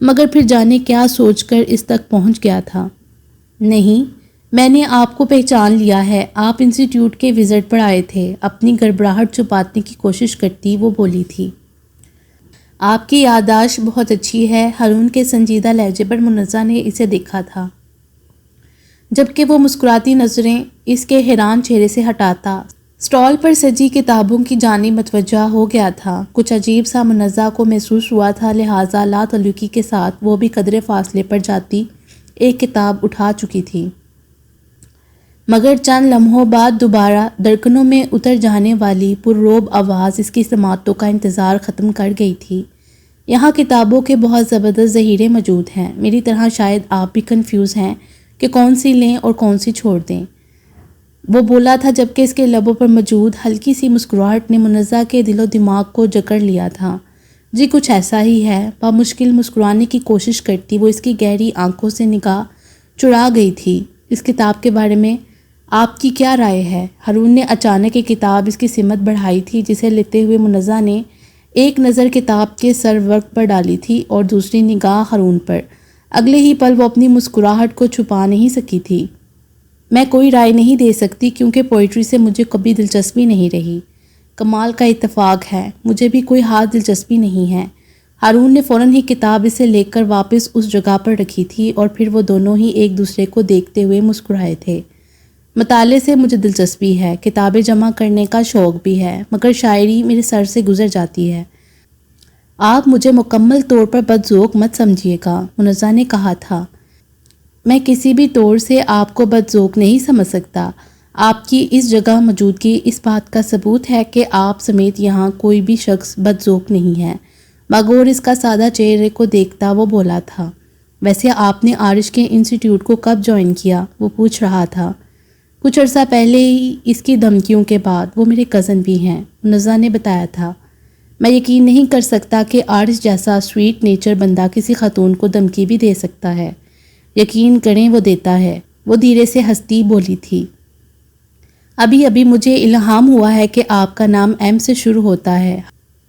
مگر پھر جانے کیا سوچ کر اس تک پہنچ گیا تھا۔ نہیں، میں نے آپ کو پہچان لیا ہے، آپ انسٹیٹیوٹ کے وزٹ پر آئے تھے۔ اپنی گڑبڑاہٹ چھپانے کی کوشش کرتی وہ بولی تھی۔ آپ کی یادداشت بہت اچھی ہے۔ ہارون کے سنجیدہ لہجے پر منزہ نے اسے دیکھا تھا، جبکہ وہ مسکراتی نظریں اس کے حیران چہرے سے ہٹاتا اسٹال پر سجی کتابوں کی جانب متوجہ ہو گیا تھا۔ کچھ عجیب سا منزہ کو محسوس ہوا تھا، لہٰذا لا تعلقی کے ساتھ وہ بھی قدرے فاصلے پر جاتی ایک کتاب اٹھا چکی تھی، مگر چند لمحوں بعد دوبارہ دھڑکنوں میں اتر جانے والی پررعب آواز اس کی سماعتوں کا انتظار ختم کر گئی تھی۔ یہاں کتابوں کے بہت زبردست ذخیرے موجود ہیں، میری طرح شاید آپ بھی کنفیوز ہیں کہ کون سی لیں اور کون سی چھوڑ دیں، وہ بولا تھا، جبکہ اس کے لبوں پر موجود ہلکی سی مسکراہٹ نے منزہ کے دل و دماغ کو جکڑ لیا تھا۔ جی کچھ ایسا ہی ہے، بامشکل مسکرانے کی کوشش کرتی وہ اس کی گہری آنکھوں سے نگاہ چڑھا گئی تھی۔ اس کتاب کے بارے میں آپ کی کیا رائے ہے؟ ہارون نے اچانک ایک کتاب اس کی سمت بڑھائی تھی جسے لیتے ہوئے منزہ نے ایک نظر کتاب کے سر ورق پر ڈالی تھی اور دوسری نگاہ ہارون پر۔ اگلے ہی پل وہ اپنی مسکراہٹ کو چھپا نہیں سکی تھی۔ میں کوئی رائے نہیں دے سکتی کیونکہ پوئٹری سے مجھے کبھی دلچسپی نہیں رہی۔ کمال کا اتفاق ہے، مجھے بھی کوئی خاص دلچسپی نہیں ہے۔ ہارون نے فوراً ہی کتاب اسے لے کر واپس اس جگہ پر رکھی تھی اور پھر وہ دونوں ہی ایک دوسرے کو دیکھتے ہوئے مسکرائے تھے۔ مطالعے سے مجھے دلچسپی ہے، کتابیں جمع کرنے کا شوق بھی ہے، مگر شاعری میرے سر سے گزر جاتی ہے۔ آپ مجھے مکمل طور پر بدذوق مت سمجھیے گا، منزہ نے کہا تھا۔ میں کسی بھی طور سے آپ کو بدذوق نہیں سمجھ سکتا۔ آپ کی اس جگہ موجودگی اس بات کا ثبوت ہے کہ آپ سمیت یہاں کوئی بھی شخص بدذوق نہیں ہے۔ باغور اس کا سادہ چہرے کو دیکھتا وہ بولا تھا، ویسے آپ نے آرش کے انسٹیٹیوٹ کو کب جوائن کیا؟ وہ پوچھ رہا تھا۔ کچھ عرصہ پہلے ہی، اس کی دھمکیوں کے بعد۔ وہ میرے کزن بھی ہیں، منزہ نے بتایا تھا۔ میں یقین نہیں کر سکتا کہ آرش جیسا سویٹ نیچر بندہ کسی خاتون کو دھمکی بھی دے سکتا ہے۔ یقین کریں وہ دیتا ہے، وہ دھیرے سے ہنستی بولی تھی۔ ابھی مجھے الہام ہوا ہے کہ آپ کا نام ایم سے شروع ہوتا ہے۔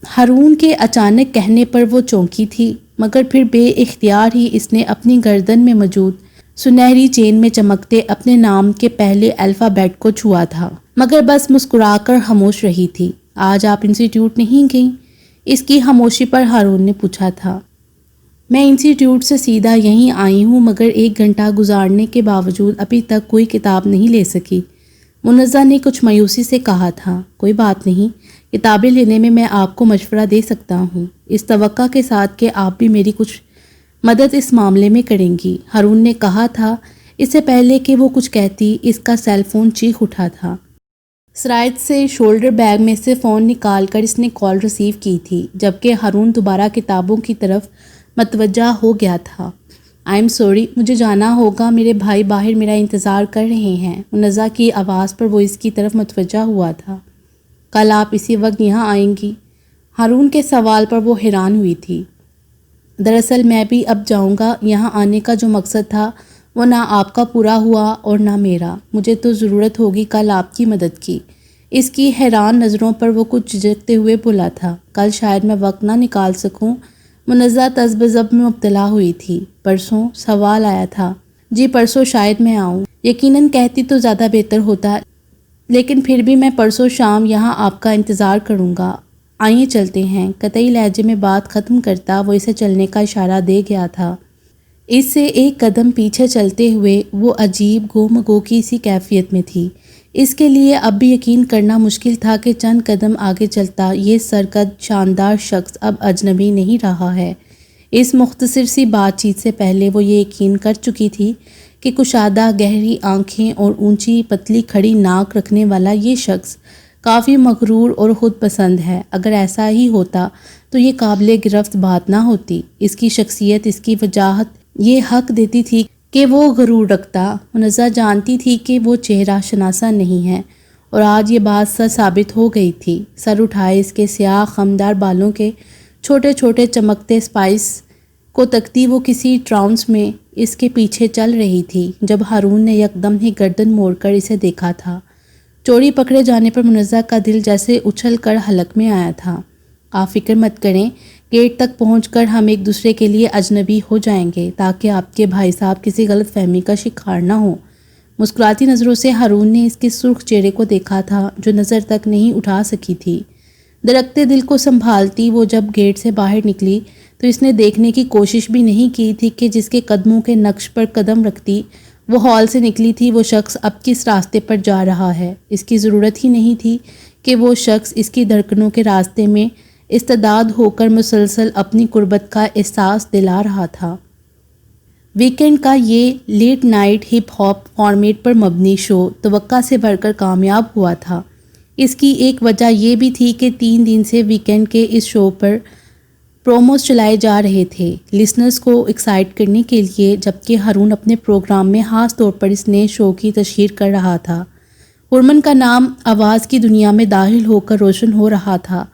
ہارون کے اچانک کہنے پر وہ چونکی تھی، مگر پھر بے اختیار ہی اس نے اپنی گردن میں موجود سنہری چین میں چمکتے اپنے نام کے پہلے الفابیٹ کو چھوا تھا، مگر بس مسکرا کر خاموش رہی تھی۔ آج آپ انسٹیٹیوٹ نہیں گئیں؟ اس کی خاموشی پر ہارون نے پوچھا تھا۔ میں انسٹیٹیوٹ سے سیدھا یہیں آئی ہوں، مگر 1 گھنٹہ گزارنے کے باوجود ابھی تک کوئی کتاب نہیں لے سکی، منزہ نے کچھ مایوسی سے کہا تھا۔ کوئی بات نہیں، کتابیں لینے میں آپ کو مشورہ دے سکتا ہوں، اس توقع کے ساتھ کہ آپ بھی میری کچھ مدد اس معاملے میں کریں گی، ہارون نے کہا تھا۔ اس سے پہلے کہ وہ کچھ کہتی، اس کا سیل فون چیخ اٹھا تھا۔ سرائت سے شولڈر بیگ میں سے فون نکال کر اس نے کال ریسیو کی تھی، جبکہ ہارون دوبارہ کتابوں کی طرف متوجہ ہو گیا تھا۔ آئی ایم سوری، مجھے جانا ہوگا، میرے بھائی باہر میرا انتظار کر رہے ہیں۔ منزہ کی آواز پر وہ اس کی طرف متوجہ ہوا تھا۔ کل آپ اسی وقت یہاں آئیں گی؟ ہارون کے سوال پر وہ حیران ہوئی تھی۔ دراصل میں بھی اب جاؤں گا، یہاں آنے کا جو مقصد تھا وہ نہ آپ کا پورا ہوا اور نہ میرا، مجھے تو ضرورت ہوگی کل آپ کی مدد کی۔ اس کی حیران نظروں پر وہ کچھ جھجکتے ہوئے بولا تھا۔ کل شاید میں وقت نہ نکال سکوں، منزہ تذبذب میں مبتلا ہوئی تھی۔ پرسوں؟ سوال آیا تھا۔ جی پرسوں شاید میں آؤں، یقیناً کہتی تو زیادہ بہتر ہوتا، لیکن پھر بھی میں پرسوں شام یہاں آپ کا انتظار کروں گا۔ آئیے چلتے ہیں، قطعی لہجے میں بات ختم کرتا وہ اسے چلنے کا اشارہ دے گیا تھا۔ اس سے ایک قدم پیچھے چلتے ہوئے وہ عجیب گو کی سی کیفیت میں تھی۔ اس کے لیے اب بھی یقین کرنا مشکل تھا کہ چند قدم آگے چلتا یہ سرقد شاندار شخص اب اجنبی نہیں رہا ہے۔ اس مختصر سی بات چیت سے پہلے وہ یہ یقین کر چکی تھی کہ کشادہ گہری آنکھیں اور اونچی پتلی کھڑی ناک رکھنے والا یہ شخص کافی مغرور اور خود پسند ہے۔ اگر ایسا ہی ہوتا تو یہ قابل گرفت بات نہ ہوتی۔ اس کی شخصیت، اس کی وجاہت یہ حق دیتی تھی کہ وہ غرور رکھتا۔ منزہ جانتی تھی کہ وہ چہرہ شناسا نہیں ہے، اور آج یہ بات سچ ثابت ہو گئی تھی۔ سر اٹھائے اس کے سیاہ خمدار بالوں کے چھوٹے چھوٹے چمکتے سپائس کو تکتی وہ کسی ٹرانس میں اس کے پیچھے چل رہی تھی جب ہارون نے یکدم ہی گردن موڑ کر اسے دیکھا تھا۔ چوری پکڑے جانے پر منزہ کا دل جیسے اچھل کر حلق میں آیا تھا۔ آپ فکر مت کریں، گیٹ تک پہنچ کر ہم ایک دوسرے کے لیے اجنبی ہو جائیں گے تاکہ آپ کے بھائی صاحب کسی غلط فہمی کا شکار نہ ہوں۔ مسکراتی نظروں سے ہارون نے اس کے سرخ چہرے کو دیکھا تھا جو نظر تک نہیں اٹھا سکی تھی۔ درکتے دل کو سنبھالتی وہ جب گیٹ سے باہر نکلی تو اس نے دیکھنے کی کوشش بھی نہیں کی تھی کہ جس کے قدموں کے نقش پر قدم رکھتی وہ ہال سے نکلی تھی وہ شخص اب کس راستے پر جا رہا ہے۔ اس کی ضرورت ہی نہیں تھی کہ وہ شخص اس کی دھڑکنوں کے راستے میں استعداد ہو کر مسلسل اپنی قربت کا احساس دلا رہا تھا۔ ویکینڈ کا یہ late night hip hop format پر مبنی شو توقع سے بڑھ کر کامیاب ہوا تھا۔ اس کی ایک وجہ یہ بھی تھی کہ 3 دن سے ویکینڈ کے اس شو پر پروموز چلائے جا رہے تھے لسنرز کو ایکسائٹ کرنے کے لیے، جبکہ ہارون اپنے پروگرام میں خاص طور پر اس نئے شو کی تشہیر کر رہا تھا۔ ہرمن کا نام آواز کی دنیا میں داخل ہو کر روشن ہو رہا تھا۔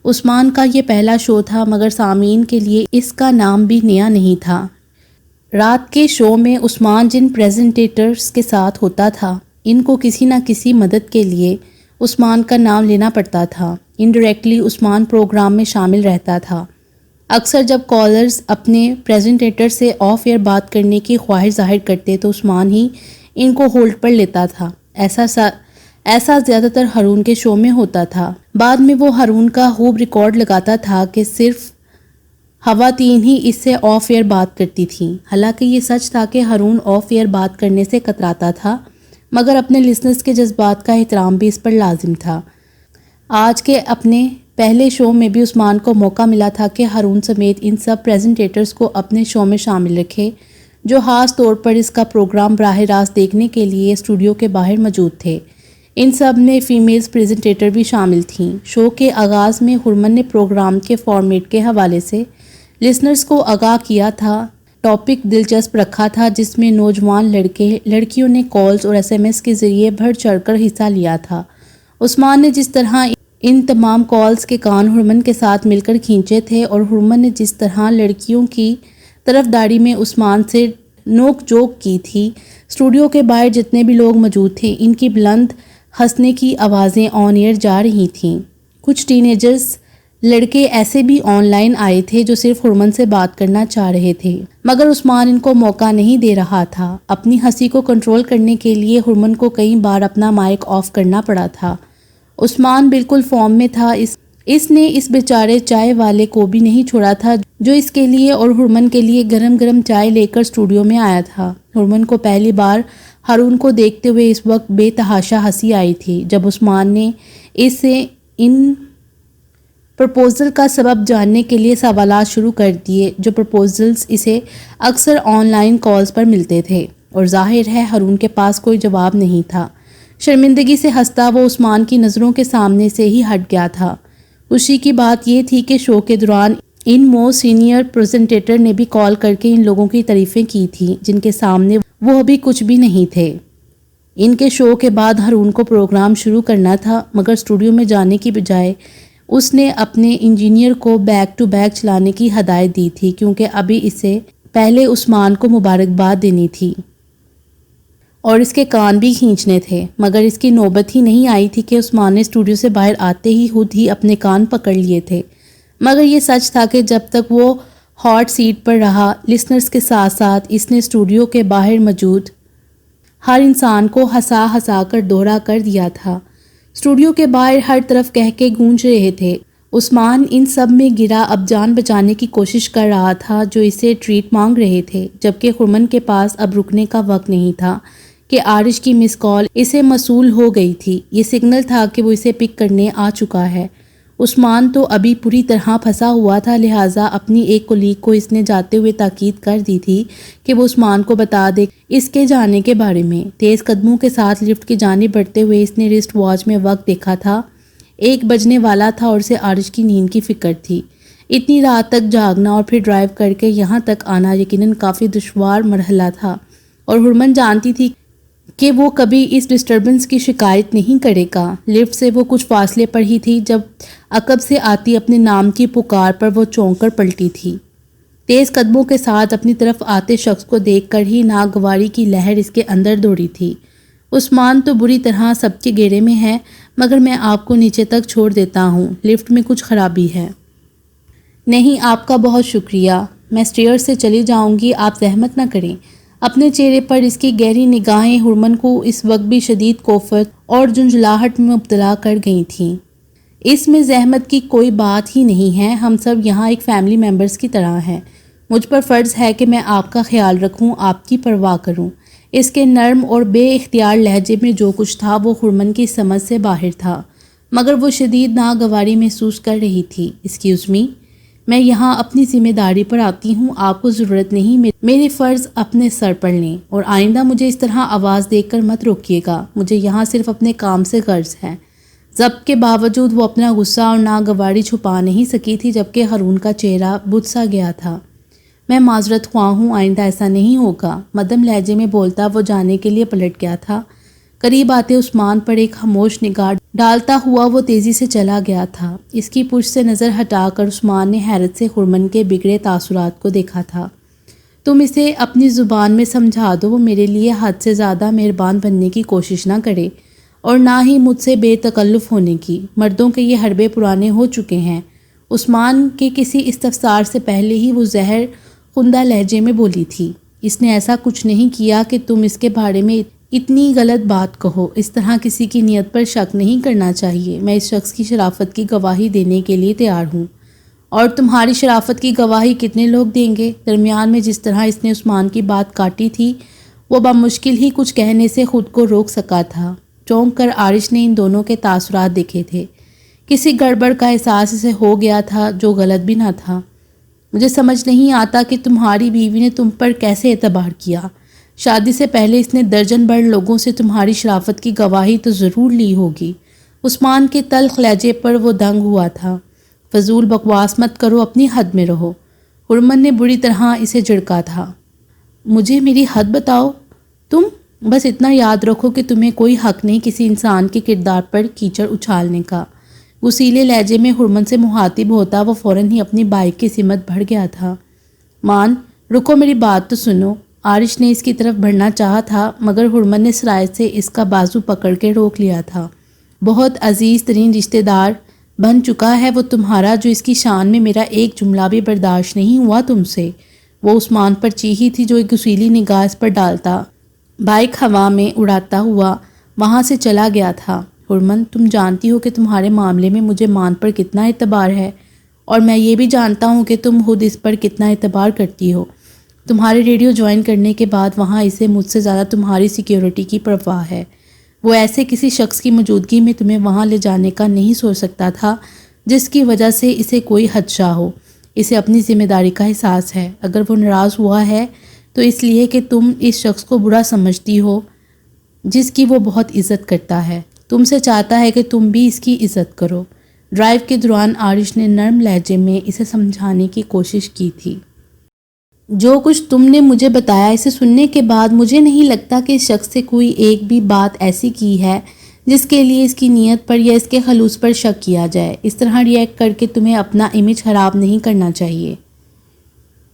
عثمان کا یہ پہلا شو تھا مگر سامعین کے لیے اس کا نام بھی نیا نہیں تھا۔ رات کے شو میں عثمان جن پریزنٹیٹرز کے ساتھ ہوتا تھا ان کو کسی نہ کسی مدد کے لیے عثمان کا نام لینا پڑتا تھا۔ انڈائریکٹلی عثمان پروگرام میں شامل رہتا تھا۔ اکثر جب کالرز اپنے پریزنٹیٹر سے آف ایئر بات کرنے کی خواہش ظاہر کرتے تو عثمان ہی ان کو ہولڈ پر لیتا تھا۔ ایسا زیادہ تر ہارون کے شو میں ہوتا تھا۔ بعد میں وہ ہارون کا خوب ریکارڈ لگاتا تھا کہ صرف خواتین ہی اس سے آف ایئر بات کرتی تھیں۔ حالانکہ یہ سچ تھا کہ ہارون آف ایئر بات کرنے سے کتراتا تھا مگر اپنے لسنرز کے جذبات کا احترام بھی اس پر لازم تھا۔ آج کے اپنے پہلے شو میں بھی عثمان کو موقع ملا تھا کہ ہارون سمیت ان سب پریزنٹیٹرز کو اپنے شو میں شامل رکھے جو خاص طور پر اس کا پروگرام براہ راست دیکھنے کے لیے اسٹوڈیو کے باہر موجود تھے۔ ان سب میں فیمیلز پریزنٹیٹر بھی شامل تھیں۔ شو کے آغاز میں ہرمن نے پروگرام کے فارمیٹ کے حوالے سے لسنرز کو آگاہ کیا تھا۔ ٹاپک دلچسپ رکھا تھا جس میں نوجوان لڑکیوں نے کالز اور SMS کے ذریعے بڑھ چڑھ کر حصہ لیا تھا۔ عثمان نے جس طرح ان تمام کالز کے کان ہرمن کے ساتھ مل کر کھینچے تھے اور ہرمن نے جس طرح لڑکیوں کی طرفداری میں عثمان سے نوک جھوک کی تھی، اسٹوڈیو کے باہر جتنے بھی لوگ موجود تھے ان کی بلند ہنسنے کی آوازیں آن ایئر جا رہی تھیں۔ کچھ ٹین ایجرز لڑکے ایسے بھی آن لائن آئے تھے جو صرف ہرمن سے بات کرنا چاہ رہے تھے مگر عثمان ان کو موقع نہیں دے رہا تھا۔ اپنی ہنسی کو کنٹرول کرنے کے لیے ہرمن کو کئی بار اپنا مائک آف کرنا پڑا تھا۔ عثمان بالکل فارم میں تھا۔ اس نے اس بیچارے چائے والے کو بھی نہیں چھوڑا تھا جو اس کے لیے اور ہرمن کے لیے گرم گرم چائے لے کر اسٹوڈیو میں آیا تھا۔ ہرمن کو پہلی بار ہارون کو دیکھتے ہوئے اس وقت بے تحاشا ہنسی آئی تھی جب عثمان نے اس سے ان پرپوزل کا سبب جاننے کے لیے سوالات شروع کر دیے جو پرپوزلز اسے اکثر آن لائن کالز پر ملتے تھے، اور ظاہر ہے ہارون کے پاس کوئی جواب نہیں تھا۔ شرمندگی سے ہنستا وہ عثمان کی نظروں کے سامنے سے ہی ہٹ گیا تھا۔ خوشی کی بات یہ تھی کہ شو کے دوران ان موسٹ سینئر پریزنٹیٹر نے بھی کال کر کے ان لوگوں کی تعریفیں کی تھیں جن کے سامنے وہ ابھی کچھ بھی نہیں تھے۔ ان کے شو کے بعد ہارون کو پروگرام شروع کرنا تھا مگر اسٹوڈیو میں جانے کی بجائے اس نے اپنے انجینئر کو بیک ٹو بیک چلانے کی ہدایت دی تھی کیونکہ ابھی اسے پہلے عثمان کو مبارکباد دینی تھی اور اس کے کان بھی کھینچنے تھے، مگر اس کی نوبت ہی نہیں آئی تھی کہ عثمان نے اسٹوڈیو سے باہر آتے ہی خود ہی اپنے کان پکڑ لیے تھے۔ مگر یہ سچ تھا کہ جب تک وہ ہاٹ سیٹ پر رہا لسنرز کے ساتھ ساتھ اس نے اسٹوڈیو کے باہر موجود ہر انسان کو ہنسا ہنسا کر دوہرا کر دیا تھا۔ اسٹوڈیو کے باہر ہر طرف کہکے گونج رہے تھے۔ عثمان ان سب میں گرا اب جان بچانے کی کوشش کر رہا تھا جو اسے ٹریٹ مانگ رہے تھے، جبکہ ہرمن کے پاس اب رکنے کا وقت نہیں تھا کہ عارش کی مس کال اسے موصول ہو گئی تھی۔ یہ سگنل تھا کہ وہ اسے پک کرنے آ چکا ہے۔ عثمان تو ابھی پوری طرح پھنسا ہوا تھا، لہٰذا اپنی ایک کولیگ کو اس نے جاتے ہوئے تاکید کر دی تھی کہ وہ عثمان کو بتا دے اس کے جانے کے بارے میں۔ تیز قدموں کے ساتھ لفٹ کی جانب بڑھتے ہوئے اس نے رسٹ واچ میں وقت دیکھا تھا۔ 1 بجنے والا تھا اور اسے عارش کی نیند کی فکر تھی۔ اتنی رات تک جاگنا اور پھر ڈرائیو کر کے یہاں تک آنا یقیناً کافی دشوار مرحلہ تھا، اور حرمن جانتی تھی کہ وہ کبھی اس ڈسٹربنس کی شکایت نہیں کرے گا۔ لفٹ سے وہ کچھ فاصلے پر ہی تھی جب عقب سے آتی اپنے نام کی پکار پر وہ چونک کر پلٹی تھی۔ تیز قدموں کے ساتھ اپنی طرف آتے شخص کو دیکھ کر ہی ناگواری کی لہر اس کے اندر دوڑی تھی۔ عثمان تو بری طرح سب کے گھیرے میں ہے، مگر میں آپ کو نیچے تک چھوڑ دیتا ہوں، لفٹ میں کچھ خرابی ہے۔ نہیں، آپ کا بہت شکریہ، میں اسٹیئر سے چلی جاؤں گی، آپ زحمت نہ کریں۔ اپنے چہرے پر اس کی گہری نگاہیں حرمن کو اس وقت بھی شدید کوفت اور جھنجھلاہٹ میں مبتلا کر گئی تھیں۔ اس میں زحمت کی کوئی بات ہی نہیں ہے، ہم سب یہاں ایک فیملی ممبرز کی طرح ہیں۔ مجھ پر فرض ہے کہ میں آپ کا خیال رکھوں، آپ کی پرواہ کروں۔ اس کے نرم اور بے اختیار لہجے میں جو کچھ تھا وہ حرمن کی سمجھ سے باہر تھا، مگر وہ شدید ناگواری محسوس کر رہی تھی۔ ایکسکیوز می، میں یہاں اپنی ذمہ داری پر آتی ہوں، آپ کو ضرورت نہیں میرے فرض اپنے سر پر لیں، اور آئندہ مجھے اس طرح آواز دے کر مت روکیے گا، مجھے یہاں صرف اپنے کام سے غرض ہے۔ ضبط کے باوجود وہ اپنا غصہ اور ناگواری چھپا نہیں سکی تھی، جبکہ ہارون کا چہرہ بجھ سا گیا تھا۔ میں معذرت خواہ ہوں، آئندہ ایسا نہیں ہوگا، مدھم لہجے میں بولتا وہ جانے کے لیے پلٹ گیا تھا۔ قریب آتے عثمان پر ایک خاموش نگاہ ڈالتا ہوا وہ تیزی سے چلا گیا تھا۔ اس کی پشت سے نظر ہٹا کر عثمان نے حیرت سے حرمن کے بگڑے تاثرات کو دیکھا تھا۔ تم اسے اپنی زبان میں سمجھا دو، وہ میرے لیے حد سے زیادہ مہربان بننے کی کوشش نہ کرے، اور نہ ہی مجھ سے بے تکلف ہونے کی۔ مردوں کے یہ حربے پرانے ہو چکے ہیں۔ عثمان کے کسی استفسار سے پہلے ہی وہ زہر خندہ لہجے میں بولی تھی، اس نے ایسا کچھ نہیں کیا کہ تم اس کے بارے میں اتنی غلط بات کہو۔ اس طرح کسی کی نیت پر شک نہیں کرنا چاہیے۔ میں اس شخص کی شرافت کی گواہی دینے کے لیے تیار ہوں، اور تمہاری شرافت کی گواہی کتنے لوگ دیں گے؟ درمیان میں جس طرح اس نے عثمان کی بات کاٹی تھی، وہ بمشکل ہی کچھ کہنے سے خود کو روک سکا تھا۔ چونک کر عارش نے ان دونوں کے تاثرات دیکھے تھے۔ کسی گڑبڑ کا احساس اسے ہو گیا تھا جو غلط بھی نہ تھا۔ مجھے سمجھ نہیں آتا کہ تمہاری بیوی نے تم پر کیسے اعتبار کیا۔ شادی سے پہلے اس نے درجن بھر لوگوں سے تمہاری شرافت کی گواہی تو ضرور لی ہوگی۔ عثمان کے تلخ لہجے پر وہ دنگ ہوا تھا۔ فضول بکواس مت کرو، اپنی حد میں رہو۔ حرمن نے بری طرح اسے جھڑکا تھا۔ مجھے میری حد بتاؤ؟ تم بس اتنا یاد رکھو کہ تمہیں کوئی حق نہیں کسی انسان کے کردار پر کیچڑ اچھالنے کا۔ غصیلے لہجے میں حرمن سے مخاطب ہوتا وہ فوراً ہی اپنی بائک کی سمت بڑھ گیا تھا۔ مان، رکو، میری بات تو سنو۔ عارش نے اس کی طرف بڑھنا چاہا تھا، مگر حرمن نے سرایت سے اس کا بازو پکڑ کے روک لیا تھا۔ بہت عزیز ترین رشتہ دار بن چکا ہے وہ تمہارا، جو اس کی شان میں میرا ایک جملہ بھی برداشت نہیں ہوا تم سے۔ وہ عثمان پر چیخی تھی جو ایک غصیلی نگاہ اس پر ڈالتا بائک ہوا میں اڑاتا ہوا وہاں سے چلا گیا تھا۔ حرمن، تم جانتی ہو کہ تمہارے معاملے میں مجھے مان پر کتنا اعتبار ہے، اور میں یہ بھی جانتا ہوں کہ تم خود اس پر کتنا اعتبار کرتی ہو۔ تمہارے ریڈیو جوائن کرنے کے بعد وہاں اسے مجھ سے زیادہ تمہاری سیکیورٹی کی پرواہ ہے۔ وہ ایسے کسی شخص کی موجودگی میں تمہیں وہاں لے جانے کا نہیں سوچ سکتا تھا جس کی وجہ سے اسے کوئی خدشہ ہو۔ اسے اپنی ذمہ داری کا احساس ہے۔ اگر وہ ناراض ہوا ہے تو اس لیے کہ تم اس شخص کو برا سمجھتی ہو جس کی وہ بہت عزت کرتا ہے۔ تم سے چاہتا ہے کہ تم بھی اس کی عزت کرو۔ ڈرائیو کے دوران عارش نے نرم لہجے میں اسے سمجھانے کی کوشش کی تھی۔ جو کچھ تم نے مجھے بتایا، اسے سننے کے بعد مجھے نہیں لگتا کہ اس شخص سے کوئی ایک بھی بات ایسی کی ہے جس کے لیے اس کی نیت پر یا اس کے خلوص پر شک کیا جائے۔ اس طرح ریئیکٹ کر کے تمہیں اپنا امیج خراب نہیں کرنا چاہیے۔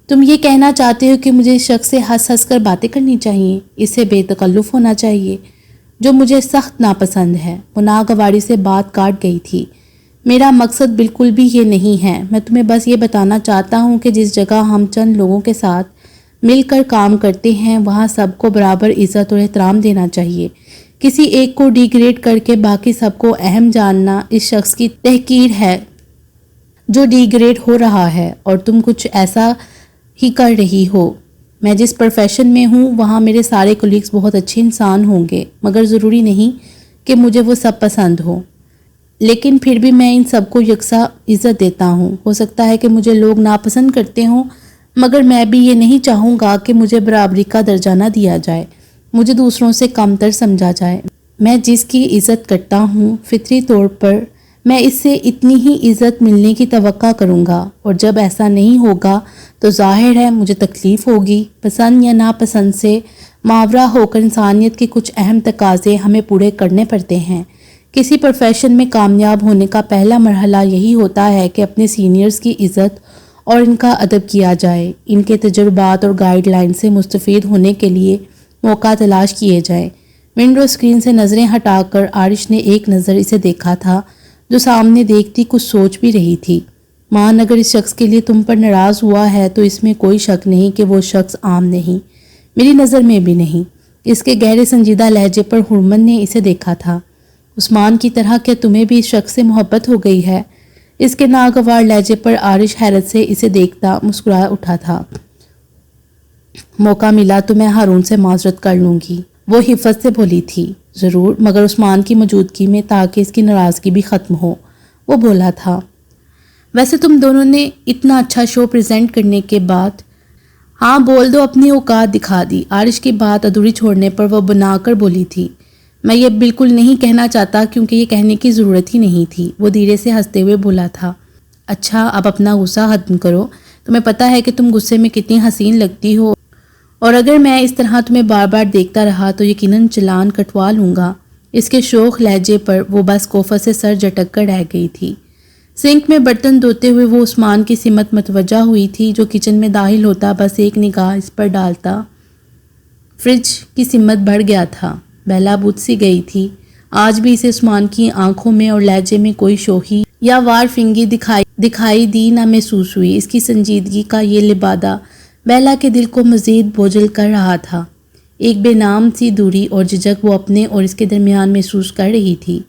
تم یہ کہنا چاہتے ہو کہ مجھے اس شخص سے ہنس ہنس کر باتیں کرنی چاہیے، اس سے بے تکلف ہونا چاہیے، جو مجھے سخت ناپسند ہے۔ وہ ناگواری سے بات کاٹ گئی تھی۔ میرا مقصد بالکل بھی یہ نہیں ہے، میں تمہیں بس یہ بتانا چاہتا ہوں کہ جس جگہ ہم چند لوگوں کے ساتھ مل کر کام کرتے ہیں وہاں سب کو برابر عزت اور احترام دینا چاہیے۔ کسی ایک کو ڈیگریڈ کر کے باقی سب کو اہم جاننا اس شخص کی تحقیر ہے جو ڈیگریڈ ہو رہا ہے، اور تم کچھ ایسا ہی کر رہی ہو۔ میں جس پروفیشن میں ہوں وہاں میرے سارے کولیگز بہت اچھے انسان ہوں گے، مگر ضروری نہیں کہ مجھے وہ سب پسند ہو۔ لیکن پھر بھی میں ان سب کو یکساں عزت دیتا ہوں۔ ہو سکتا ہے کہ مجھے لوگ ناپسند کرتے ہوں، مگر میں بھی یہ نہیں چاہوں گا کہ مجھے برابری کا درجہ نہ دیا جائے، مجھے دوسروں سے کم تر سمجھا جائے۔ میں جس کی عزت کرتا ہوں، فطری طور پر میں اس سے اتنی ہی عزت ملنے کی توقع کروں گا، اور جب ایسا نہیں ہوگا تو ظاہر ہے مجھے تکلیف ہوگی۔ پسند یا ناپسند سے ماورا ہو کر انسانیت کے کچھ اہم تقاضے ہمیں پورے کرنے پڑتے ہیں۔ کسی پروفیشن میں کامیاب ہونے کا پہلا مرحلہ یہی ہوتا ہے کہ اپنے سینئرز کی عزت اور ان کا ادب کیا جائے، ان کے تجربات اور گائیڈ لائن سے مستفید ہونے کے لیے موقع تلاش کیے جائیں۔ ونڈو اسکرین سے نظریں ہٹا کر عارش نے ایک نظر اسے دیکھا تھا، جو سامنے دیکھتی کچھ سوچ بھی رہی تھی۔ مان اگر اس شخص کے لیے تم پر ناراض ہوا ہے تو اس میں کوئی شک نہیں کہ وہ شخص عام نہیں، میری نظر میں بھی نہیں۔ اس کے گہرے سنجیدہ لہجے پر حرمت نے اسے دیکھا تھا۔ عثمان کی طرح کیا تمہیں بھی اس شخص سے محبت ہو گئی ہے؟ اس کے ناگوار لہجے پر عارش حیرت سے اسے دیکھتا مسکرا اٹھا تھا۔ موقع ملا تو میں ہارون سے معذرت کر لوں گی، وہ حفت سے بولی تھی۔ ضرور، مگر عثمان کی موجودگی میں، تاکہ اس کی ناراضگی بھی ختم ہو، وہ بولا تھا۔ ویسے تم دونوں نے اتنا اچھا شو پریزنٹ کرنے کے بعد ہاں بول دو، اپنی اوقات دکھا دی۔ عارش کی بات ادھوری چھوڑنے پر وہ بنا کر بولی تھی۔ میں یہ بالکل نہیں کہنا چاہتا، کیونکہ یہ کہنے کی ضرورت ہی نہیں تھی، وہ دھیرے سے ہنستے ہوئے بولا تھا۔ اچھا، اب اپنا غصہ ختم کرو، تمہیں پتہ ہے کہ تم غصے میں کتنی حسین لگتی ہو، اور اگر میں اس طرح تمہیں بار بار دیکھتا رہا تو یقیناً چلان کٹوا لوں گا۔ اس کے شوخ لہجے پر وہ بس کوفت سے سر جھٹک کر رہ گئی تھی۔ سنک میں برتن دھوتے ہوئے وہ عثمان کی سمت متوجہ ہوئی تھی، جو کچن میں داخل ہوتا بس ایک نگاہ اس پر ڈالتا۔ فریج کی سمت بڑھ گیا تھا، بہلا بجھ سی گئی تھی۔ آج بھی اسے عثمان کی آنکھوں میں اور لہجے میں کوئی شوخی یا وار فنگی دکھائی دی نہ محسوس ہوئی۔ اس کی سنجیدگی کا یہ لبادہ بہلا کے دل کو مزید بوجھل کر رہا تھا۔ ایک بے نام سی دوری اور جھجک وہ اپنے اور اس کے درمیان محسوس کر رہی تھی۔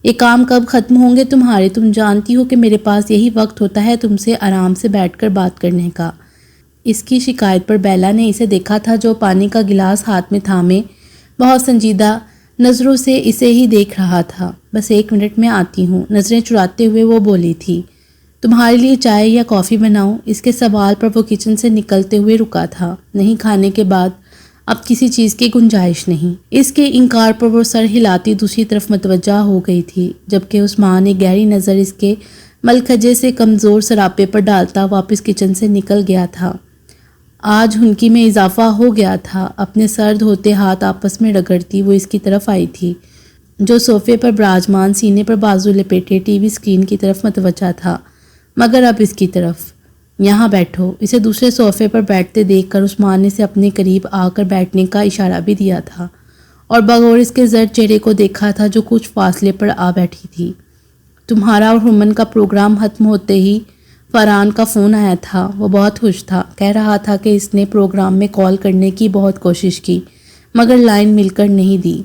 یہ کام کب ختم ہوں گے تمہارے؟ تم جانتی ہو کہ میرے پاس یہی وقت ہوتا ہے تم سے آرام سے بیٹھ کر بات کرنے کا۔ اس کی شکایت پر بہلا نے اسے دیکھا تھا، جو پانی کا گلاس ہاتھ میں تھامے بہت سنجیدہ نظروں سے اسے ہی دیکھ رہا تھا۔ بس 1 منٹ میں آتی ہوں، نظریں چراتے ہوئے وہ بولی تھی۔ تمہارے لیے چائے یا کافی بناؤں؟ اس کے سوال پر وہ کچن سے نکلتے ہوئے رکا تھا۔ نہیں، کھانے کے بعد اب کسی چیز کی گنجائش نہیں۔ اس کے انکار پر وہ سر ہلاتی دوسری طرف متوجہ ہو گئی تھی، جبکہ عثمان ایک گہری نظر اس کے ملکھجے سے کمزور سراپے پر ڈالتا واپس کچن سے نکل گیا تھا۔ آج ہنکی میں اضافہ ہو گیا تھا۔ اپنے سر دھوتے ہاتھ آپس میں رگڑتی وہ اس کی طرف آئی تھی، جو صوفے پر براجمان سینے پر بازو لپیٹے ٹی وی اسکرین کی طرف متوجہ تھا، مگر اب اس کی طرف۔ یہاں بیٹھو۔ اسے دوسرے صوفے پر بیٹھتے دیکھ کر عثمان نے اسے اپنے قریب آ کر بیٹھنے کا اشارہ بھی دیا تھا، اور بغور اس کے زرد چہرے کو دیکھا تھا، جو کچھ فاصلے پر آ بیٹھی تھی۔ تمہارا اور ہرمن کا پروگرام ختم ہوتے ہی فرحان کا فون آیا تھا۔ وہ بہت خوش تھا، کہہ رہا تھا کہ اس نے پروگرام میں کال کرنے کی بہت کوشش کی، مگر لائن مل کر نہیں دی۔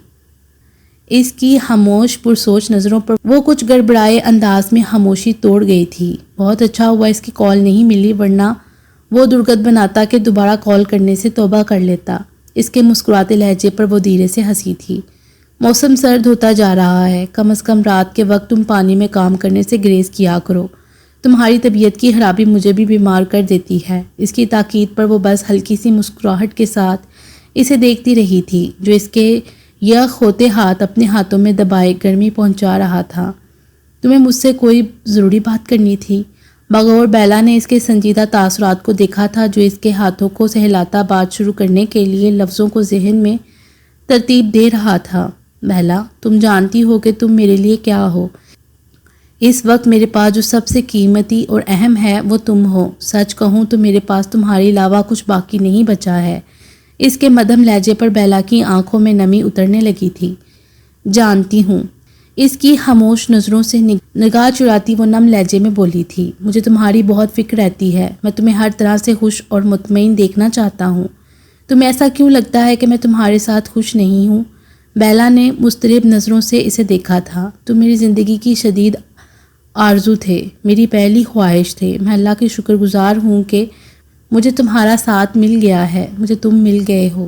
اس کی خاموش پرسوچ نظروں پر وہ کچھ گڑبڑائے انداز میں خاموشی توڑ گئی تھی۔ بہت اچھا ہوا اس کی کال نہیں ملی، ورنہ وہ درگت بناتا کہ دوبارہ کال کرنے سے توبہ کر لیتا۔ اس کے مسکراتے لہجے پر وہ دھیرے سے ہنسی تھی۔ موسم سرد ہوتا جا رہا ہے، کم از کم رات کے وقت تم پانی میں کام کرنے سے گریز کیا کرو، تمہاری طبیعت کی خرابی مجھے بھی بیمار کر دیتی ہے۔ اس کی تاکید پر وہ بس ہلکی سی مسکراہٹ کے ساتھ اسے دیکھتی رہی تھی، جو اس کے یخ ہوتے ہاتھ اپنے ہاتھوں میں دبائے گرمی پہنچا رہا تھا۔ تمہیں مجھ سے کوئی ضروری بات کرنی تھی؟ بغور بہلا نے اس کے سنجیدہ تاثرات کو دیکھا تھا، جو اس کے ہاتھوں کو سہلاتا بات شروع کرنے کے لیے لفظوں کو ذہن میں ترتیب دے رہا تھا۔ بہلا، تم جانتی ہو کہ تم میرے لیے کیا ہو۔ اس وقت میرے پاس جو سب سے قیمتی اور اہم ہے وہ تم ہو۔ سچ کہوں تو میرے پاس تمہارے علاوہ کچھ باقی نہیں بچا ہے۔ اس کے مدھم لہجے پر بہلا کی آنکھوں میں نمی اترنے لگی تھی۔ جانتی ہوں، اس کی خاموش نظروں سے نگاہ چراتی وہ نم لہجے میں بولی تھی۔ مجھے تمہاری بہت فکر رہتی ہے، میں تمہیں ہر طرح سے خوش اور مطمئن دیکھنا چاہتا ہوں۔ تمہیں ایسا کیوں لگتا ہے کہ میں تمہارے ساتھ خوش نہیں ہوں؟ بہلا نے مضطرب نظروں سے اسے دیکھا تھا۔ تم میری زندگی کی شدید آرزو تھے، میری پہلی خواہش تھے۔ میں اللہ کی شکر گزار ہوں کہ مجھے تمہارا ساتھ مل گیا ہے، مجھے تم مل گئے ہو۔